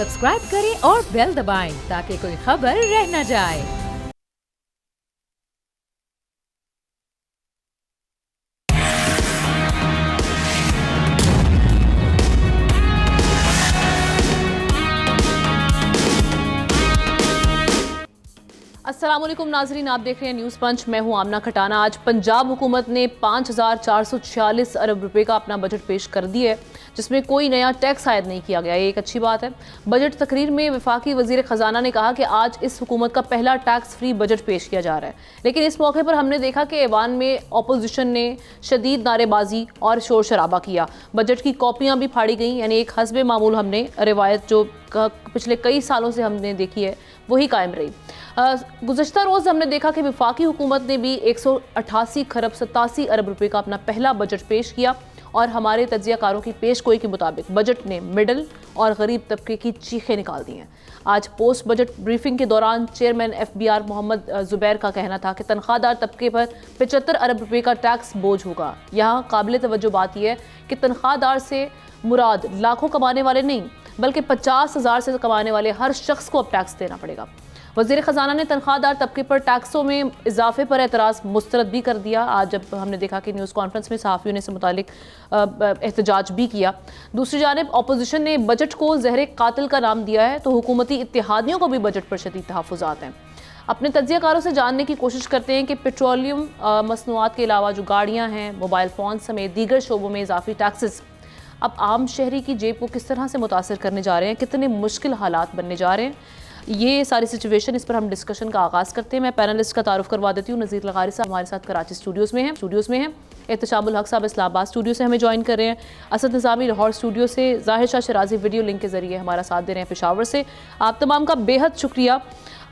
Subscribe करें और bell दबाएं ताकि कोई खबर रह न जाए। अस्सलामुअलैकुम नाजरीन, आप देख रहे हैं न्यूज़ पंच। मैं हूं आमना खटाना। आज पंजाब हुकूमत ने 5446 अरब रुपए का अपना बजट पेश कर दिया है, जिसमें कोई नया टैक्स आयद नहीं किया गया। ये एक अच्छी बात है। बजट तकरीर में वफाकी वजीर खजाना ने कहा कि आज इस हुकूमत का पहला टैक्स फ्री बजट पेश किया जा रहा है। लेकिन इस मौके पर हमने देखा कि ऐवान में अपोजिशन ने शदीद नारेबाजी और शोर शराबा किया। बजट की कॉपियाँ भी फाड़ी गई, यानी एक हस्बे मामूल हमने रिवायत जो पिछले कई सालों से हमने देखी है वही कायम रही। गुज़श्ता रोज़ हमने देखा कि वफाकी हुकूमत ने भी 188 खरब 87 अरब रुपए का अपना पहला बजट पेश किया और हमारे तज्ज़ियाकारों की पेशगोई के मुताबिक बजट ने मिडल और गरीब तबके की चीखें निकाल दी हैं। आज पोस्ट बजट ब्रीफिंग के दौरान चेयरमैन FBR मोहम्मद ज़ुबैर का कहना था कि तनख्वाहदार तबके पर 75 अरब रुपए का टैक्स बोझ होगा। यहाँ काबिल तवज्जो बात यह है कि तनख्वाहदार से मुराद लाखों कमाने वाले नहीं, बल्कि 50,000 से कमाने वाले हर शख्स को अब टैक्स देना पड़ेगा। वज़ीर ख़जाना ने तनख्वाहदार तबके पर टैक्सों में इजाफे पर एतराज़ मुस्तरद भी कर दिया। आज जब हमने देखा कि न्यूज़ कॉन्फ्रेंस में सहाफ़ियों ने इससे मुतालिक एहतजाज भी किया। दूसरी जानिब अपोजिशन ने बजट को ज़हर कातिल का नाम दिया है, तो हुकूमती इत्तेहादियों को भी बजट पर शदीद तहफ़्फ़ुज़ात हैं। अपने तज्ज़ियाकारों से जानने की कोशिश करते हैं कि पेट्रोलियम मसनूआत के अलावा जो गाड़ियाँ हैं, मोबाइल फ़ोन समेत दीगर शोबों में इजाफी टैक्सेस अब आम शहरी की जेब को किस तरह से मुतासर करने जा रहे हैं, कितने मुश्किल हालात बनने जा रहे हैं। ये सारी सिचुएशन, इस पर हम डिस्कशन का आगाज़ करते हैं। मैं पैनलिस्ट का तारुफ करवा देती हूँ। नज़ीर लगारी साहब हमारे साथ कराची स्टूडियोज़ में हैं। एहतशामुल हक साहब इस्लामाबाद स्टूडियो से हमें ज्वाइन कर रहे हैं। असद निज़ामी लाहौर स्टूडियो से, ज़ाहिर शाह शराजी वीडियो लिंक के ज़रिए हमारा साथ दे रहे हैं पेशावर से। आप तमाम का बेहद शुक्रिया।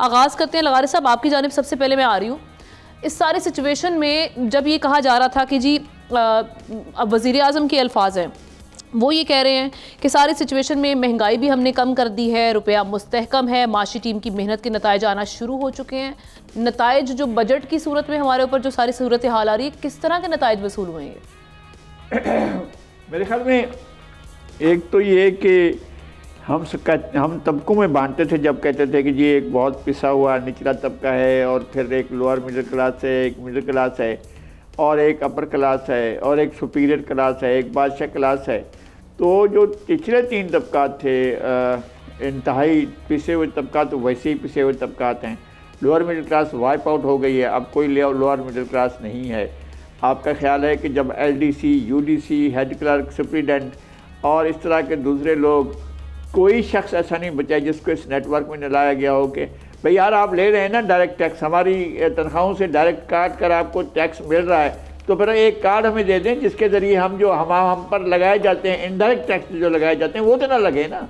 आगाज़ करते हैं लगारी साहब, आपकी जानिब सबसे पहले मैं आ रही हूँ। इस सारी सिचुएशन में जब ये कहा जा रहा था कि जी वज़ीर आज़म के अल्फाज हैं, वो ये कह रहे हैं कि सारी सिचुएशन में महंगाई भी हमने कम कर दी है, रुपया मुस्तहकम है, माशी टीम की मेहनत के नताइज आना शुरू हो चुके हैं। नताइज जो बजट की सूरत में हमारे ऊपर जो सारी सूरत हाल आ रही है, किस तरह के नताइज वसूल हुए हैं? मेरे ख्याल में एक तो ये कि हम तबकों में बांटते थे जब कहते थे कि ये एक बहुत पिसा हुआ निचला तबका है और फिर एक लोअर मिडिल क्लास है, एक मिडिल क्लास है और एक अपर क्लास है और एक सुपीरियर क्लास है, एक बादशाह क्लास है। तो जो पिछले 3 तबकात थे इंतहाई पिसे हुए तबकात, तो वैसे ही पिसे हुए तबकात हैं। Lower middle class wipe out हो गई है, अब कोई लोअर मिडिल क्लास नहीं है। आपका ख्याल है कि जब LDC, UDC, head clerk, superintendent और इस तरह के दूसरे लोग, कोई शख्स ऐसा नहीं बचा जिसको इस नेटवर्क में न लाया गया हो कि भाई यार आप ले रहे हैं ना डायरेक्ट टैक्स, हमारी तनख्वाहों से डायरेक्ट काट कर आपको टैक्स मिल रहा है, तो फिर एक कार्ड हमें दे दें जिसके ज़रिए हम पर लगाए जाते हैं इनडायरेक्ट टैक्स जो लगाए जाते हैं वो तो ना लगे ना।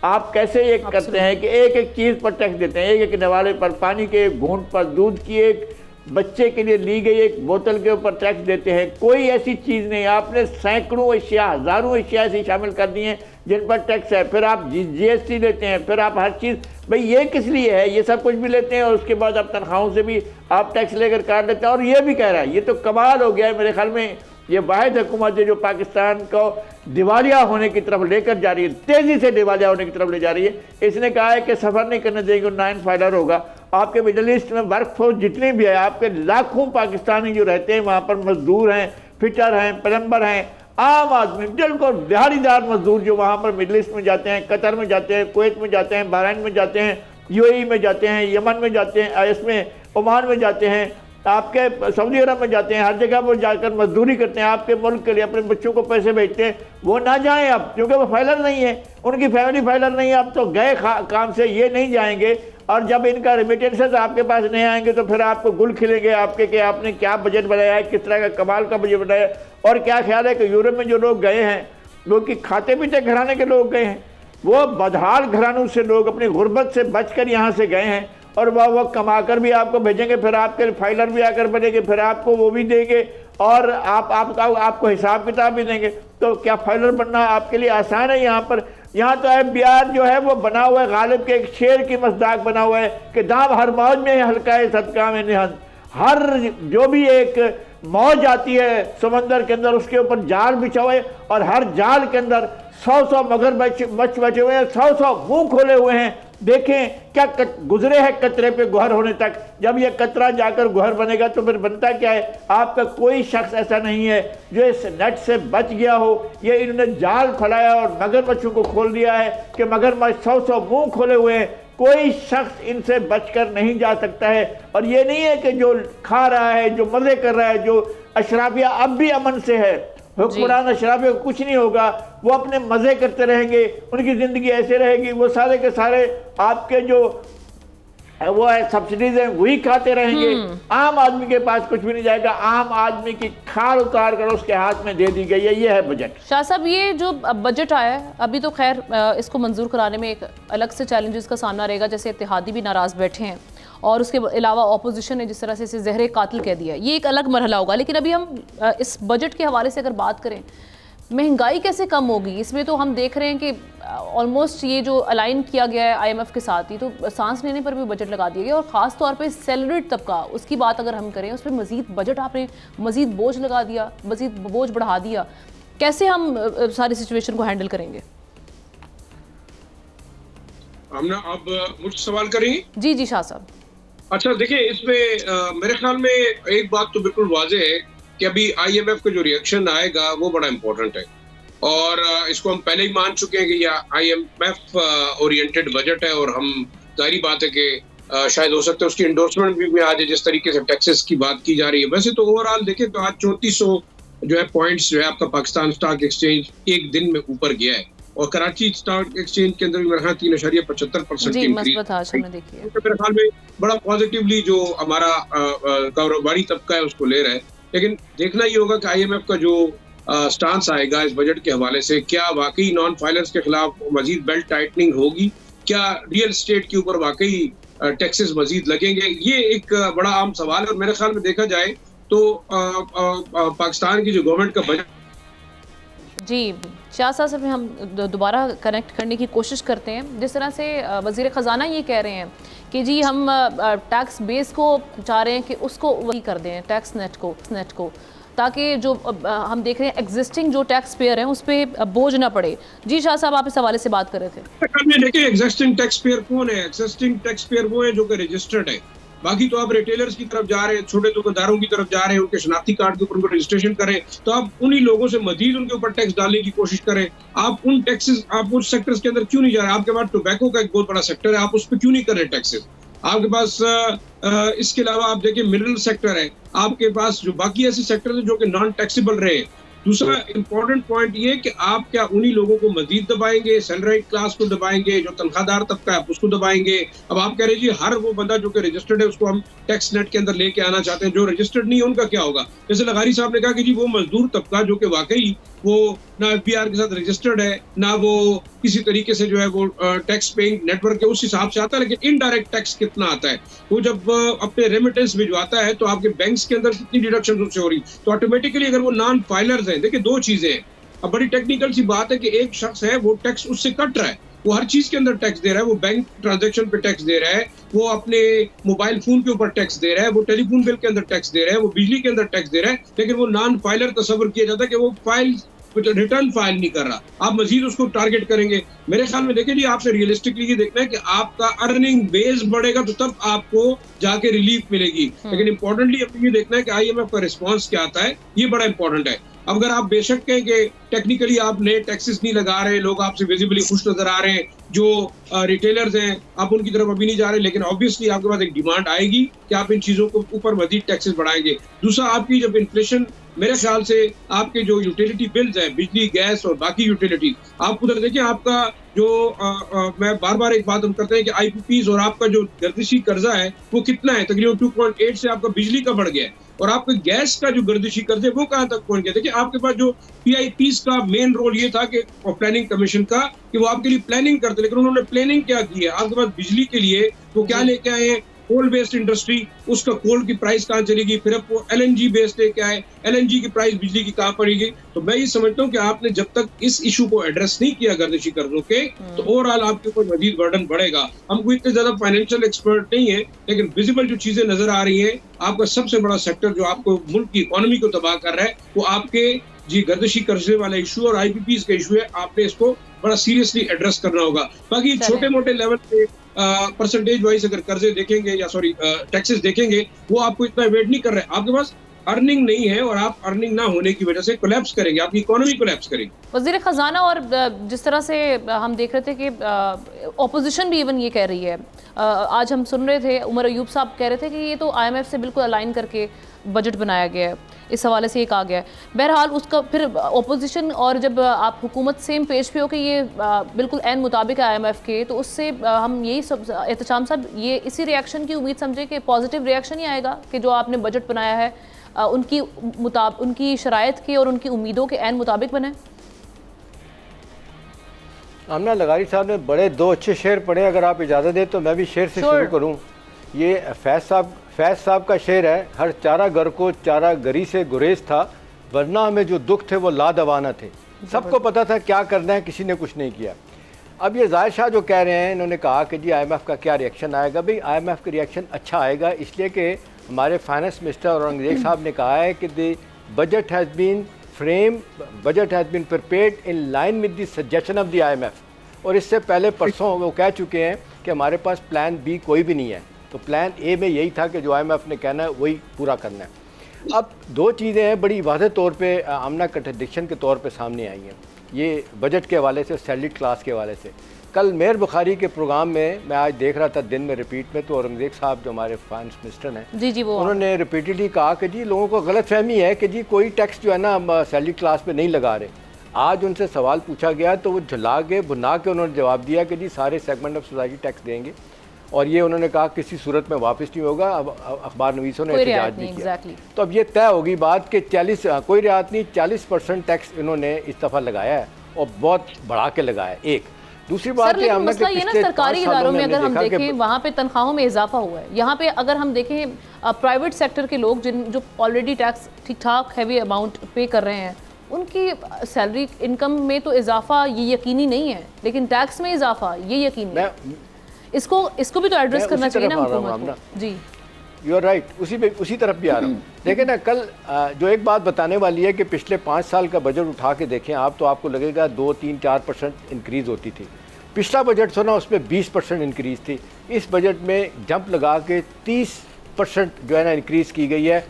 आप कैसे ये करते हैं कि एक एक चीज़ पर टैक्स देते हैं, एक एक नवाले पर, पानी के घूंट पर, दूध की एक बच्चे के लिए ली गई एक बोतल के ऊपर टैक्स देते हैं। कोई ऐसी चीज़ नहीं, आपने सैकड़ों अशिया, हज़ारों अशिया ऐसी शामिल कर दी हैं जिन पर टैक्स है। फिर आप GST लेते हैं, फिर आप हर चीज़, भाई ये किस लिए है? ये सब कुछ भी लेते हैं और उसके बाद आप तनख्वाहों से भी आप टैक्स लेकर काट लेते हैं और ये भी कह रहा है। ये तो कमाल हो गया है मेरे ख्याल में। ये वाहिद हुकूमत है जो पाकिस्तान को दिवालिया होने की तरफ लेकर जा रही है, तेज़ी से दिवालिया होने की तरफ ले जा रही है। इसने कहा है कि सफ़र नहीं करने देंगे, 9 फाइलर होगा। आपके मिडल ईस्ट में वर्क फोर्स जितनी भी है, आपके लाखों पाकिस्तानी जो रहते हैं वहाँ पर, मजदूर हैं, फिटर हैं, प्लम्बर हैं, आम आदमी, बिल्कुल दिहाड़ीदार मजदूर जो वहाँ पर मिडल ईस्ट में जाते हैं, कतर में जाते हैं, कुवैत में जाते हैं, बहरीन में जाते हैं, UAE में जाते हैं, यमन में जाते हैं, इसमें ओमान में जाते हैं, आपके सऊदी अरब में जाते हैं, हर जगह पर जाकर मजदूरी करते हैं, आपके मुल्क के लिए अपने बच्चों को पैसे भेजते हैं। वो ना जाएं अब, क्योंकि वो फाइलर नहीं है, उनकी फैमिली फाइलर नहीं है, अब तो गए काम से ये नहीं जाएंगे। और जब इनका रेमिटेंसेस आपके पास नहीं आएंगे तो फिर आपको गुल खिलेंगे आपके कि आपने क्या बजट बनाया है, किस तरह का कमाल का बजट बनाया है। और क्या ख्याल है कि यूरोप में जो लोग गए हैं, वो कि खाते पीते घराने के लोग गए हैं, वो बदहाल घरानों से लोग अपनी गुर्बत से बचकर यहाँ से गए हैं और वह कमा कर भी आपको भेजेंगे, फिर आपके फाइलर भी आकर बनेंगे, फिर आपको वो भी देंगे और आपको हिसाब किताब भी देंगे। तो क्या फाइलर बनना आपके लिए आसान है? यहाँ तो FBR जो है वो बना हुआ है गालिब के एक शेर की मज़दाक बना हुआ है कि दाम हर मौज में हल्का है सदका में निहन। हर जो भी एक मौज आती है समंदर के अंदर, उसके ऊपर जाल बिछा हुआ है और हर जाल के अंदर 100 मगरमच्छ बैठे हुए हैं, 100 मुंह खोले हुए हैं। देखें क्या गुजरे हैं कतरे पे गुहर होने तक। जब ये कतरा जाकर गुहर बनेगा तो फिर बनता क्या है? आपका कोई शख्स ऐसा नहीं है जो इस नेट से बच गया हो। ये इन्होंने जाल फैलाया और मगरमच्छों को खोल दिया है कि मगरमच्छ 100 मुंह खोले हुए हैं, कोई शख्स इनसे बचकर नहीं जा सकता है। और ये नहीं है कि जो खा रहा है, जो मज़े कर रहा है, जो अशराफिया अब भी अमन से है, हुक्मरान अशराफिया को कुछ नहीं होगा, वो अपने मज़े करते रहेंगे, उनकी ज़िंदगी ऐसे रहेगी, वो सारे के सारे आपके जो वो है सब्सिडीज हैं वही खाते रहेंगे। आम आदमी के पास कुछ भी नहीं जाएगा। आम आदमी की खाल उतार कर उसके हाथ में दे दी गई है। ये है बजट। शाह साहब, ये जो बजट आया है अभी तो खैर इसको मंजूर कराने में एक अलग से चैलेंजेस का सामना रहेगा, जैसे इत्तेहादी भी नाराज़ बैठे हैं और उसके अलावा ऑपोजिशन ने जिस तरह से इसे जहर कातिल कह दिया, ये एक अलग मरहला होगा। लेकिन अभी हम इस बजट के हवाले से अगर बात करें, महंगाई कैसे कम होगी? इसमें तो हम देख रहे हैं कि ऑलमोस्ट ये जो अलाइन किया गया है आईएमएफ के साथ ही, तो सांस लेने पर भी बजट लगा दिया गया। और ख़ास तौर पे सैलरीड तबका, उसकी बात अगर हम करें, उस पर मज़ीद बजट आपने मज़ीद बोझ लगा दिया, मज़ीद बोझ बढ़ा दिया। कैसे हम सारी सिचुएशन को हैंडल करेंगे? आमना, आप मुझसे सवाल करेंगे? जी जी शाह साहब। अच्छा, देखिए, इसमें मेरे ख्याल में एक बात तो बिल्कुल वाज़ेह है कि अभी आईएमएफ का जो रिएक्शन आएगा वो बड़ा इंपॉर्टेंट है और इसको हम पहले ही मान चुके हैं कि यह आईएमएफ ओरिएंटेड बजट है और हम जाहिर बात है कि शायद हो सकता है उसकी इंडोर्समेंट भी आज जिस तरीके से टैक्सेस की बात की जा रही है। वैसे तो ओवरऑल देखें तो आज 3400 जो है पॉइंट्स जो है आपका पाकिस्तान स्टॉक एक्सचेंज एक दिन में ऊपर गया है और कराची स्टॉक एक्सचेंज के अंदर भी मेरे ख्याल 3.75% की इंक्रीज मेरे ख्याल में बड़ा पॉजिटिवली जो हमारा कारोबारी तबका है उसको ले रहा है। लेकिन देखना ये होगा कि आईएमएफ का जो स्टांस आएगा इस बजट के हवाले से, क्या वाकई नॉन फाइलर्स के खिलाफ मजीद बेल्ट टाइटनिंग होगी, क्या रियल एस्टेट के ऊपर वाकई टैक्सेस मजीद लगेंगे, ये एक बड़ा आम सवाल है। और मेरे ख्याल में देखा जाए तो पाकिस्तान की जो गवर्नमेंट का बजट। जी शाह साहब से हम दोबारा कनेक्ट करने की कोशिश करते हैं। जिस तरह से वज़ीर ख़जाना ये कह रहे हैं कि जी हम टैक्स बेस को चाह रहे हैं कि उसको वही कर दें, टैक्स नेट को, ताकि जो हम देख रहे हैं एग्जिस्टिंग जो टैक्स पेयर हैं उस पर बोझ ना पड़े। जी शाह साहब, आप इस हवाले से बात कर रहे थे। देखिए, एग्जिस्टिंग टैक्स पेयर कौन है? एग्जिस्टिंग टैक्स पेयर वो है जो कि रजिस्टर्ड है। बाकी तो आप रिटेलर्स की तरफ जा रहे हैं, छोटे दुकानदारों की तरफ जा रहे हैं, उनके शनाख्ती कार्ड के ऊपर उनको रजिस्ट्रेशन करें, तो आप उन्हीं लोगों से मजीद उनके ऊपर टैक्स डालने की कोशिश करें। आप उन टैक्सेस, आप उस सेक्टर्स के अंदर क्यों नहीं जा रहे? आपके पास टोबैको का एक बहुत बड़ा सेक्टर है, आप उस पर क्यों नहीं कर रहे टैक्सेस? आपके पास इसके अलावा आप देखिए मिनरल सेक्टर है, आपके पास जो बाकी ऐसे सेक्टर है जो कि नॉन टैक्सेबल रहे। दूसरा इंपॉर्टेंट पॉइंट ये कि आप क्या उन्हीं लोगों को मजीद दबाएंगे, सैलराइड क्लास को दबाएंगे, जो तनख्वाहदार तबका है उसको दबाएंगे। अब आप कह रहे जी हर वो बंदा जो कि रजिस्टर्ड है उसको हम टैक्स नेट के अंदर लेके आना चाहते हैं, जो रजिस्टर्ड नहीं है उनका क्या होगा? जैसे लगारी साहब ने कहा कि जी वो मजदूर तबका जो कि वाकई वो ना एफबीआर के साथ रजिस्टर्ड है, ना वो किसी तरीके से जो है वो टैक्स पेइंग नेटवर्क के उस हिसाब से आता है, लेकिन इनडायरेक्ट टैक्स कितना आता है? वो जब अपने रेमिटेंस भिजवाता है तो आपके बैंक्स के अंदर कितनी डिडक्शन उससे हो रही, तो ऑटोमेटिकली अगर वो नॉन फाइलर्स हैं, देखिए दो चीजें हैं। अब बड़ी टेक्निकल सी बात है कि एक शख्स है वो टैक्स उससे कट रहा है, वो हर चीज के अंदर टैक्स दे रहा है, वो बैंक ट्रांजैक्शन पे टैक्स दे रहा है, वो अपने मोबाइल फोन के ऊपर टैक्स दे रहा है, वो टेलीफोन बिल के अंदर टैक्स दे रहा है, वो बिजली के अंदर टैक्स दे रहा है, लेकिन वो नॉन फाइलर तस्वर किया जाता है कि वो फाइल रिटर्न फाइल नहीं कर रहा। आप मजीद उसको टारगेट करेंगे। मेरे ख्याल में देखिए जी, आपसे रियलिस्टिकली ये देखना है कि आपका अर्निंग बेस बढ़ेगा तो तब आपको जाके रिलीफ मिलेगी। लेकिन इंपॉर्टेंटली अपने ये देखना है कि आईएमएफ का रिस्पॉन्स क्या आता है, ये बड़ा इंपॉर्टेंट है। अब अगर आप बेशक कहें कि टेक्निकली आप नए टैक्सेस नहीं लगा रहे, लोग आपसे विजिबली खुश नजर आ रहे हैं, जो रिटेलर्स हैं आप उनकी तरफ अभी नहीं जा रहे, लेकिन ऑब्वियसली आपके पास एक डिमांड आएगी कि आप इन चीजों को ऊपर मजीद टैक्सेस बढ़ाएंगे। दूसरा, आपकी जब इन्फ्लेशन, मेरे ख्याल से आपके जो यूटिलिटी बिल्स हैं, बिजली, गैस और बाकी यूटिलिटी, आप उधर देखिए आपका जो मैं बार बार एक बात हम करते हैं कि आईपीपीज और आपका जो गर्दिशी कर्जा है वो कितना है, तकरीबन 2.8 से आपका बिजली का बढ़ गया है, और आपका गैस का जो गर्दिशी कर्जे वो कहां तक पहुंच गया। देखिए आपके पास जो पीआईपीज का मेन रोल ये था कि प्लानिंग कमीशन का, कि वो आपके लिए प्लानिंग करते, लेकिन उन्होंने प्लानिंग क्या की है? आपके पास बिजली के लिए वो क्या लेके आए हैं कोल बेस्ड इंडस्ट्री, उसका कोल की प्राइस कहाँ चलेगी, फिर अब वो LNG बेस्ड है क्या है, LNG की प्राइस बिजली की कहाँ पड़ेगी। तो मैं ये समझता हूँ कि आपने जब तक इस इशू को एड्रेस नहीं किया गर्दिशी कर्जों के, तो ओवरऑल आपके ऊपर मजीद बर्डन बढ़ेगा। हमको इतने ज्यादा फाइनेंशियल एक्सपर्ट नहीं है, लेकिन विजिबल जो चीजें नजर आ रही है, आपका सबसे बड़ा सेक्टर जो आपको मुल्क की इकोनॉमी को तबाह कर रहा है वो आपके जी गर्दिशी कर्जे वाला इशू और IPPs का इशू है। आपने इसको बड़ा सीरियसली एड्रेस करना होगा। बाकी छोटे मोटे लेवल पे परसेंटेज वाइज अगर कर्जे देखेंगे या सॉरी टैक्सेस देखेंगे, वो आपको इतना वेट नहीं कर रहे हैं। आपके पास अर्निंग नहीं है और आप अर्निंग ना होने की वजह से कोलैप्स करेंगे, आपकी इकोनॉमी कोलैप्स करेगी। वज़ीर ख़जाना और जिस तरह से हम देख रहे थे कि ऑपोजिशन भी इवन ये कह रही है, आज हम सुन रहे थे उमर अयूब साहब कह रहे थे कि ये तो IMF से बिल्कुल अलाइन करके बजट बनाया गया है, इस हवाले से ये कहा गया है। बहरहाल उसका फिर ऑपोजिशन और जब आप हुकूमत सेम पेज पे हो कि ये बिल्कुल एन मुताबिक है IMF के, तो उससे हम यही सब एहतशाम साहब ये इसी रिएक्शन की उम्मीद समझे कि पॉजिटिव रिएक्शन ही आएगा कि जो आपने बजट बनाया है उनकी शराइत के और उनकी उम्मीदों के एन मुताबिक बने। आमना लगारी साहब ने बड़े दो अच्छे शेर पढ़े, अगर आप इजाज़त दें तो मैं भी शेर से शुरू करूं। ये फैज़ साहब का शेर है, हर चारा घर को चारा गरी से गुरेज था, वरना हमें जो दुख थे वो लादवाना थे। सबको पता था क्या करना है, किसी ने कुछ नहीं किया। अब ये ज़ाहिर शाह जो कह रहे हैं, इन्होंने कहा कि जी IMF का क्या रिएक्शन आएगा। भाई IMF का रिएक्शन अच्छा आएगा, इसलिए कि हमारे फाइनेंस मिनिस्टर औरंगजेब साहब ने कहा है कि the budget has been prepared in line with the suggestion of the IMF। और इससे पहले परसों वो कह चुके हैं कि हमारे पास प्लान B कोई भी नहीं है। तो प्लान A में यही था कि जो IMF ने कहना है वही पूरा करना है। अब दो चीज़ें हैं बड़ी वाज़ेह तौर पे आमना कंट्रडिक्शन के तौर पे सामने आई हैं, ये बजट के हवाले से और सैलरीड क्लास के हवाले से। कल मेयर बुखारी के प्रोग्राम में मैं आज देख रहा था दिन में रिपीट में, तो औरंगजेब साहब जो हमारे फाइनेंस मिनिस्टर हैं जी वो उन्होंने रिपीटेडली कहा कि जी लोगों को गलत फहमी है कि जी कोई टैक्स जो है ना हम सैलरी क्लास पे नहीं लगा रहे। आज उनसे सवाल पूछा गया तो वो झुला के भुना के उन्होंने जवाब दिया कि जी सारे सेगमेंट ऑफ सोसाइटी टैक्स देंगे, और ये उन्होंने कहा किसी सूरत में वापस नहीं होगा। अब अखबार नवीसों ने एहतजाज नहीं किया। तो अब ये तय होगी बात कि 40 रियायत नहीं 40% टैक्स इन्होंने इस दफ़ा लगाया है और बहुत बढ़ा के लगाया है। एक दूसरी बात है मसला ये ना सरकारी इदारों में अगर हम देखें वहाँ पे तनख्वाहों में इजाफा हुआ है। यहाँ पे अगर हम देखें प्राइवेट सेक्टर के लोग जो ऑलरेडी टैक्स ठीक ठाक हैवी अमाउंट पे कर रहे हैं, उनकी सैलरी इनकम में तो इजाफा ये यकीनी नहीं है, लेकिन टैक्स में इजाफा ये यकीनी है। इसको भी तो एड्रेस करना चाहिए ना हुकूमत को। जी यू आर राइट, उसी तरफ भी आ रहा हूँ। देखिए ना, कल जो एक बात बताने वाली है कि पिछले 5 साल का बजट उठा के देखें आप, तो आपको लगेगा 2, 3, 4% इंक्रीज़ होती थी। पिछला बजट था ना, उसमें 20% इंक्रीज़ थी। इस बजट में जंप लगा के 30% जो है ना इंक्रीज़ की गई है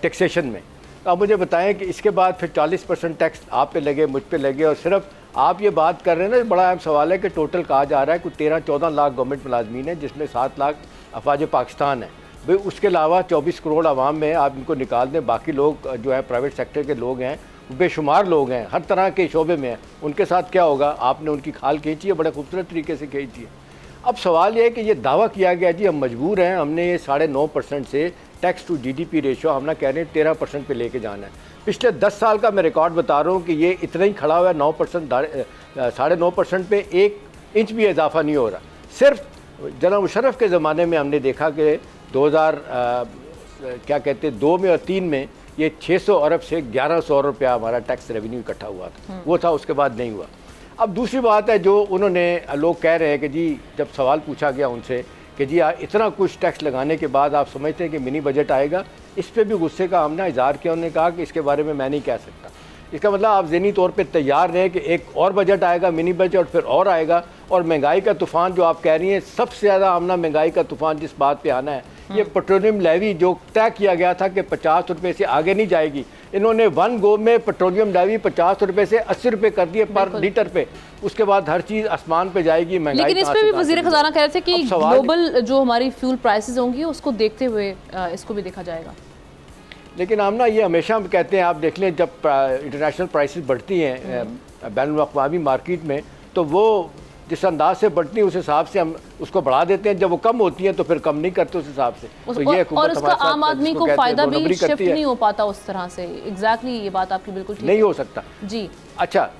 टैक्सेशन में। तो आप मुझे बताएं कि इसके बाद फिर 40% टैक्स आप पे लगे, मुझ पे लगे, और सिर्फ आप ये बात कर रहे हैं ना, बड़ा अहम सवाल है कि टोटल कहा जा रहा है कुछ 13-14 लाख गवर्नमेंट मुलाजमीन है, जिसमें 7 लाख अफवाज पाकिस्तान है। भाई उसके अलावा 24 करोड़ आवाम में आप इनको निकाल दें, बाकी लोग जो है प्राइवेट सेक्टर के लोग हैं, बेशुमार लोग हैं, हर तरह के शोबे में हैं। उनके साथ क्या होगा? आपने उनकी खाल खींची है, बड़े खूबसूरत तरीके से खींची है। अब सवाल ये है कि ये दावा किया गया जी हम मजबूर हैं, हमने ये 9.5% से टैक्स टू GDP रेशो हम ना कह रहे हैं 13% पे लेके जाना है। पिछले 10 साल का मैं रिकॉर्ड बता रहा हूँ कि ये इतना ही खड़ा हुआ है, 9.5% पे 1 इंच भी इजाफा नहीं हो रहा। सिर्फ जनाब मुशर्रफ के ज़माने में हमने देखा कि 2 में और 3 में ये 600 अरब से 1100 अरब रुपया हमारा टैक्स रेवेन्यू इकट्ठा हुआ था, वो था, उसके बाद नहीं हुआ। अब दूसरी बात है जो उन्होंने लोग कह रहे हैं कि जी जब सवाल पूछा गया उनसे कि जी इतना कुछ टैक्स लगाने के बाद आप समझते हैं कि मिनी बजट आएगा, इस पर भी गुस्से का हमने इजहार किया। उन्होंने कहा कि इसके बारे में मैं नहीं कह सकता। इसका मतलब आप ज़हनी तौर पे तैयार रहें कि एक और बजट आएगा, मिनी बजट, फिर और आएगा। और महंगाई का तूफ़ान जो आप कह रही हैं, सबसे ज़्यादा आमना महंगाई का तूफ़ान जिस बात पे आना है, ये पेट्रोलियम लेवी जो तय किया गया था कि 50 रुपये से आगे नहीं जाएगी, इन्होंने वन गो में पेट्रोलियम लेवी 50 रुपये से 80 रुपये कर दिए पर लीटर पे। उसके बाद हर चीज़ आसमान पे जाएगी। महंगाई लेकिन इस पे भी वज़ीर ख़जाना कह रहे थे कि ग्लोबल जो हमारी फ्यूल प्राइसेस होंगी उसको देखते हुए इसको भी देखा जाएगा। लेकिन हम ना ये हमेशा हम कहते हैं, आप देख लें जब इंटरनेशनल प्राइसेस बढ़ती हैं बैनुल-अक़वामी मार्केट में, तो वो जिस अंदाज से बढ़ती है उस हिसाब से हम उसको बढ़ा देते हैं। जब वो कम होती हैं तो फिर कम नहीं करते उस हिसाब से। तो ये और उसका आम आदमी को फ़ायदा भी शिफ्ट नहीं हो पाता उस तरह से। एग्जैक्टली ये बात आपकी बिल्कुल ठीक नहीं हो सकता जी। अच्छा,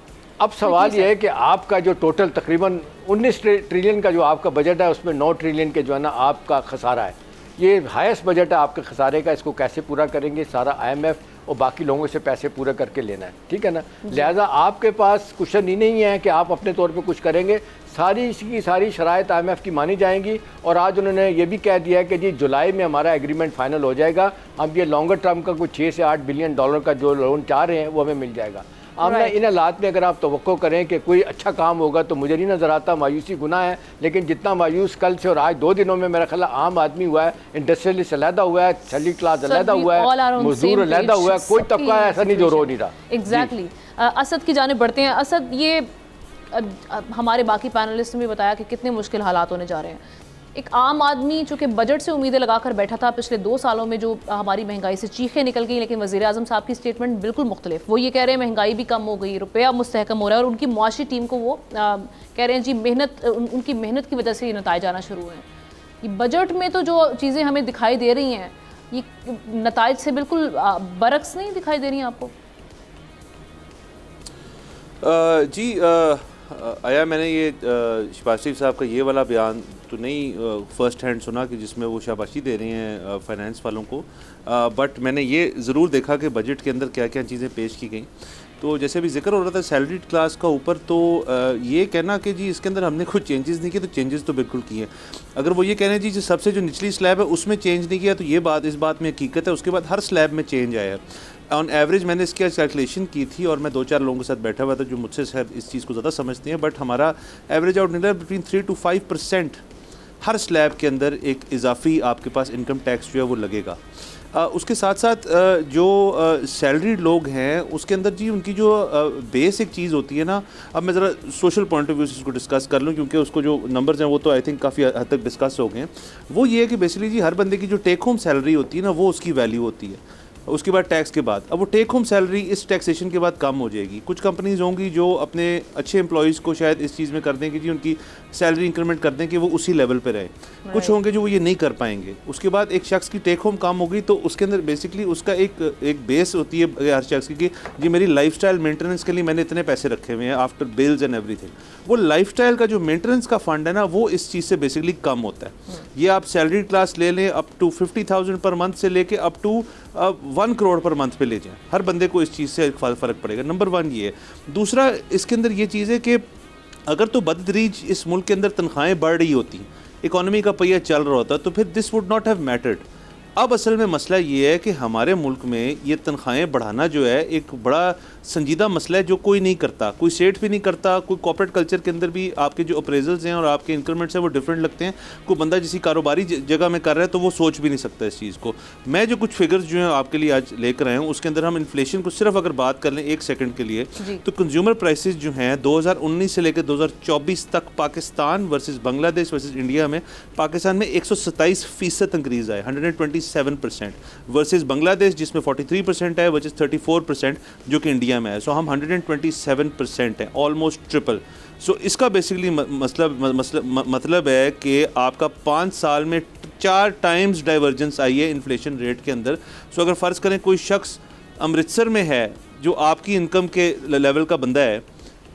अब सवाल ये है कि आपका जो टोटल तकरीबन 19 ट्रिलियन का जो आपका बजट है, उसमें 9 ट्रिलियन के जो है ना आपका खसारा है। ये हाईएस्ट बजट है आपके खसारे का, इसको कैसे पूरा करेंगे? सारा IMF और बाकी लोगों से पैसे पूरे करके लेना है, ठीक है ना। लिहाजा आपके पास कुशन ही नहीं है कि आप अपने तौर पे कुछ करेंगे। सारी इसकी सारी शराइत IMF की मानी जाएंगी। और आज उन्होंने ये भी कह दिया है कि जी जुलाई में हमारा एग्रीमेंट फाइनल हो जाएगा, हम ये लॉन्गर टर्म का कुछ 6 से 8 बिलियन डॉलर का जो लोन चाह रहे हैं वो हमें मिल जाएगा। आमना इन हालात में अगर आप तवक्को करें कि कोई अच्छा काम होगा तो मुझे नहीं नज़र आता, मायूसी गुनाह है। लेकिन जितना मायूस कल से और आज 2 दिनों में मेरा ख्याल आम आदमी हुआ है, इंडस्ट्रियलिस्ट अलहदा हुआ है, छली क्लास अलहदा हुआ है, मजदूर अलहदा हुआ है, कोई तबका ऐसा नहीं जो रो नहीं रहा। एग्जैक्टली। असद की जाने बढ़ते हैं। असद, ये हमारे बाकी पैनलिस्ट ने भी बताया कि कितने मुश्किल हालात होने जा रहे हैं। एक आम आदमी चूँकि बजट से उम्मीदें लगाकर बैठा था, पिछले 2 सालों में जो हमारी महंगाई से चीखें निकल गई, लेकिन वज़ीर आज़म साहब की स्टेटमेंट बिल्कुल मुख्तलिफ। वो ये कह रहे हैं महंगाई भी कम हो गई, रुपया मुस्तहकम हो रहा है, और उनकी मुआशी टीम को वो कह रहे हैं जी उनकी मेहनत की वजह से ये नताइज आना शुरू हुए हैं। ये बजट में तो जो चीज़ें हमें दिखाई दे रही हैं, ये नताइज से बिल्कुल बरक्स नहीं दिखाई दे रही हैं आपको? आया मैंने ये शहबाज शरीफ साहब का ये वाला बयान तो नहीं फ़र्स्ट हैंड सुना कि जिसमें वो शाबाशी दे रहे हैं फाइनेंस वालों को, बट मैंने ये ज़रूर देखा कि बजट के अंदर क्या क्या चीज़ें पेश की गई। तो जैसे अभी जिक्र हो रहा था सैलरीड क्लास का ऊपर, तो ये कहना कि जी इसके अंदर हमने कुछ चेंजेस नहीं किए, तो चेंजेस तो बिल्कुल किए। अगर वो ये कह रहे हैं जी सबसे जो निचली स्लैब है उसमें चेंज नहीं किया, तो ये बात इस बात में हकीकत है। उसके बाद हर स्लैब में चेंज आया है। ऑन एवरेज मैंने इसकी कैलकुलेशन की थी और मैं 2-4 लोगों के साथ बैठा हुआ था जो मुझसे शायद इस चीज़ को ज़्यादा समझते हैं, बट हमारा एवरेज आउट निकला बिटवीन 3 to 5% हर स्लैब के अंदर एक इजाफी आपके पास इनकम टैक्स जो है वो लगेगा। उसके साथ साथ जो सैलरीड लोग हैं उसके अंदर जी उनकी जो बेसिक चीज़ होती है ना, अब मैं ज़रा सोशल पॉइंट ऑफ व्यू से इसको डिस्कस कर लूँ, क्योंकि उसको जो नंबर्स हैं वो तो आई थिंक काफ़ी हद तक डिस्कस हो गए हैं। वो ये है कि बेसिकली जी हर बंदे की जो टेक होम सैलरी होती है ना, वो उसकी वैल्यू होती है उसके बाद टैक्स के बाद। अब वो टेक होम सैलरी इस टैक्सेशन के बाद कम हो जाएगी। कुछ कंपनीज़ होंगी जो अपने अच्छे एम्प्लॉयज़ को शायद इस चीज़ में कर दें कि जी उनकी सैलरी इंक्रीमेंट कर दें कि वो उसी लेवल पे रहे। कुछ होंगे जो वो ये नहीं कर पाएंगे। उसके बाद एक शख्स की टेक होम कम होगी तो उसके अंदर बेसिकली उसका एक बेस होती है हर शख्स की कि जी मेरी लाइफस्टाइल मेंटेनेंस के लिए मैंने इतने पैसे रखे हुए हैं आफ्टर बिल्स एंड एवरीथिंग। वो लाइफस्टाइल का जो मेंटेनेंस का फंड है ना, वो इस चीज़ से बेसिकली कम होता है। ये आप सैलरी क्लास ले लें अप टू 50,000 पर मंथ से लेके up to 1 crore per month पे ले जाएं, हर बंदे को इस चीज़ से फ़र्क पड़ेगा। नंबर 1 ये है। दूसरा इसके अंदर ये चीज़ है कि अगर तो बदतरीज इस मुल्क के अंदर तनख्वाहें बढ़ रही होती, इकोनॉमी का पहिया चल रहा होता, तो फिर this would not have mattered. अब असल में मसला ये है कि हमारे मुल्क में ये तनख्वाहें बढ़ाना जो है एक बड़ा संजीदा मसला है जो कोई नहीं करता, कोई स्टेट भी नहीं करता। कोई कॉर्पोरेट कल्चर के अंदर भी आपके जो अप्रेजल्स हैं और आपके इंक्रीमेंट्स हैं वो डिफरेंट लगते हैं। कोई बंदा किसी कारोबारी जगह में कर रहा है तो वो सोच भी नहीं सकता इस चीज़ को। मैं जो कुछ फिगर्स जो हैं आपके लिए आज लेकर आया हूँ, उसके अंदर हम इन्फ्लेशन को सिर्फ अगर बात कर लें 1 सेकंड के लिए, तो कंज्यूमर प्राइसेस जो हैं 2019 से लेकर 2024 तक Pakistan versus Bangladesh versus India में पाकिस्तान में 127% इंक्रीज़ आया, 127% वर्सेस बांग्लादेश जिसमें 43% है वर्सेस 34% जो कि इंडिया में है। सो हम 127% है, ऑलमोस्ट ट्रिपल। सो इसका बेसिकली मतलब है कि आपका 5 साल में 4 टाइम्स डाइवर्जेंस आई है इन्फ्लेशन रेट के अंदर। सो अगर फ़र्ज़ करें कोई शख्स अमृतसर में है जो आपकी इनकम के लेवल का बंदा है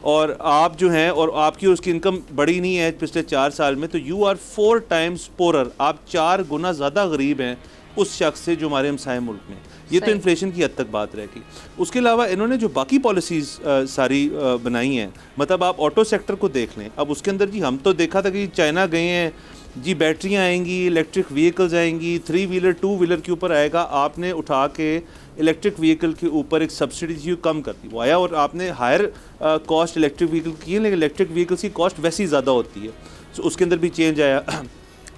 और आप जो हैं और आपकी उसकी इनकम बढ़ी नहीं है पिछले 4 साल में, तो यू आर 4 टाइम्स पोरर, आप 4 गुना ज़्यादा गरीब हैं उस शख्स से जो हमारे हमसाए मुल्क में। ये तो इन्फ्लेशन की हद तक बात रहेगी। उसके अलावा इन्होंने जो बाकी पॉलिसीज़ सारी बनाई हैं, मतलब आप ऑटो सेक्टर को देख लें। अब उसके अंदर जी हम तो देखा था कि चाइना गए हैं जी, बैटरियाँ आएंगी, इलेक्ट्रिक व्हीकल्स आएंगी, 3 व्हीलर 2 व्हीलर के ऊपर आएगा। आपने उठा के इलेक्ट्रिक व्हीकल के ऊपर एक सब्सिडी थी कम कर दी, वो आया और आपने हायर कॉस्ट इलेक्ट्रिक व्हीकल की है, लेकिन इलेक्ट्रिक व्हीकल्स की कॉस्ट वैसे ही ज़्यादा होती है। सो उसके अंदर भी चेंज आया।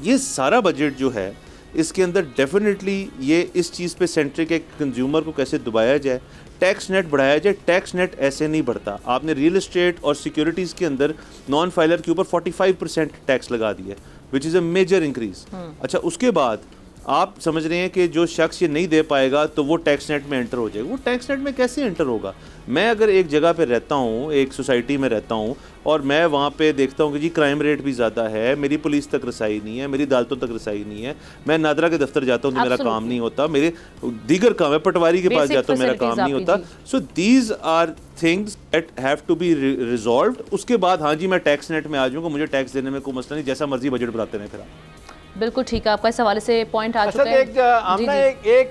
ये सारा बजट जो है इसके अंदर डेफिनेटली ये इस चीज़ पे सेंट्रिक है कि कंज्यूमर को कैसे दबाया जाए, टैक्स नेट बढ़ाया जाए। टैक्स नेट ऐसे नहीं बढ़ता। आपने रियल एस्टेट और सिक्योरिटीज़ के अंदर नॉन फाइलर के ऊपर 45% टैक्स लगा दिया, which is a major increase. अच्छा, उसके बाद आप समझ रहे हैं कि जो शख्स ये नहीं दे पाएगा तो वो टैक्स नेट में एंटर हो जाएगा। वो टैक्स नेट में कैसे एंटर होगा? मैं अगर एक जगह पे रहता हूँ, एक सोसाइटी में रहता हूँ और मैं वहाँ पे देखता हूँ कि जी क्राइम रेट भी ज़्यादा है, मेरी पुलिस तक रसाई नहीं है, मेरी अदालतों तक रसाई नहीं है, मैं नादरा के दफ्तर जाता हूँ तो मेरा काम नहीं होता, मेरे दीगर काम है, पटवारी के पास जाता हूँ मेरा काम नहीं होता। So these are things that have to be resolved. उसके बाद हाँ जी मैं टैक्स नेट में आ जाऊँगा, मुझे टैक्स देने में कोई मसला नहीं, जैसा मर्जी बजट बनाते रहें फिर आप। बिल्कुल ठीक है, आपका इस हवाले से पॉइंट आ चुका असद है।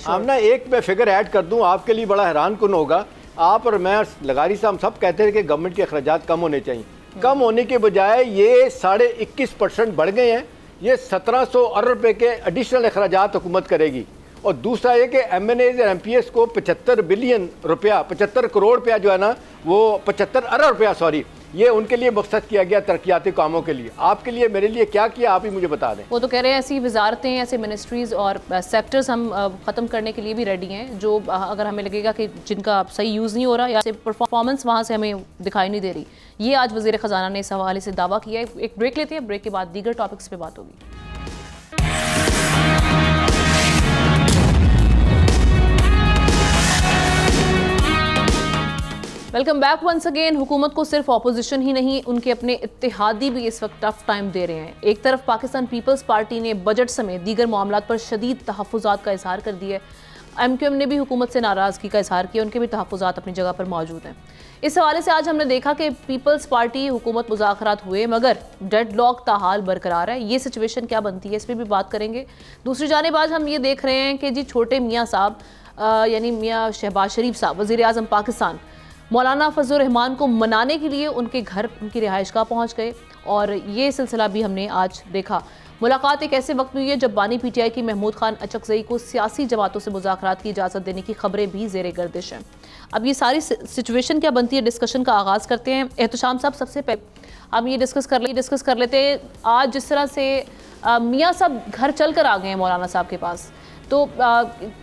आमना एक मैं फिगर ऐड कर दूं, आपके लिए बड़ा हैरान कुन होगा। आप और मैं और लगारी साहब सब कहते थे कि गवर्नमेंट के अखराजात कम होने चाहिए, कम होने के बजाय ये 21.5% बढ़ गए हैं। ये 1700 अरब रुपए के एडिशनल अखराजात हुकूमत करेगी। और दूसरा ये कि MNAs और MPS को 75 बिलियन रुपया, 75 करोड़ रुपया जो है ना, वो 75 अरब रुपया सॉरी, ये उनके लिए मकसद किया गया तरक्याती कामों के लिए। आपके लिए मेरे लिए क्या किया, आप ही मुझे बता दें। वो तो कह रहे हैं ऐसी वजारतें, ऐसे मिनिस्ट्रीज़ और सेक्टर्स हम ख़त्म करने के लिए भी रेडी हैं, जो अगर हमें लगेगा कि जिनका सही यूज़ नहीं हो रहा या परफॉर्मेंस वहाँ से हमें दिखाई नहीं दे रही। ये आज वज़ीर ख़जाना ने इस हवाले से दावा किया है। एक ब्रेक लेते हैं, ब्रेक के बाद दीगर टॉपिक्स पे बात होगी। Welcome back once again. हुकूमत को सिर्फ अपोजिशन ही नहीं, उनके अपने इत्तेहादी भी इस वक्त टफ टाइम दे रहे हैं। एक तरफ पाकिस्तान पीपल्स पार्टी ने बजट समेत दीगर मामलात पर शदीद तहफ़्फ़ुज़ात का इजहार कर दिया है। MQM ने भी हुकूमत से नाराज़गी का इजहार किया, उनके भी तहफ़्फ़ुज़ात अपनी जगह पर मौजूद हैं। इस हवाले से आज हमने देखा कि पीपल्स पार्टी हुकूमत मुज़ाकरात हुए मगर डेडलॉक ताहाल बरकरार है। ये सिचुएशन क्या बनती है, इस पर भी बात करेंगे। दूसरी जानिब आज हम ये देख रहे हैं कि जी छोटे मियाँ साहब यानी मियाँ शहबाज शरीफ साहब वज़ीर आज़म पाकिस्तान मौलाना फजलुर रहमान को मनाने के लिए उनके घर, उनकी रिहाइशगाह पहुंच गए और ये सिलसिला भी हमने आज देखा। मुलाकात एक ऐसे वक्त में हुई है जब बानी PTI की महमूद खान अचकज़ई को सियासी जमातों से मुज़ाकरात की इजाज़त देने की खबरें भी ज़ेरे गर्दिश हैं। अब ये सारी सिचुएशन क्या बनती है, डिस्कशन का आगाज़ करते हैं। एहतशाम साहब, सबसे पहले हम ये डिस्कस कर लेते हैं। आज जिस तरह से मियाँ साहब घर चल कर आ गए हैं मौलाना साहब के पास, तो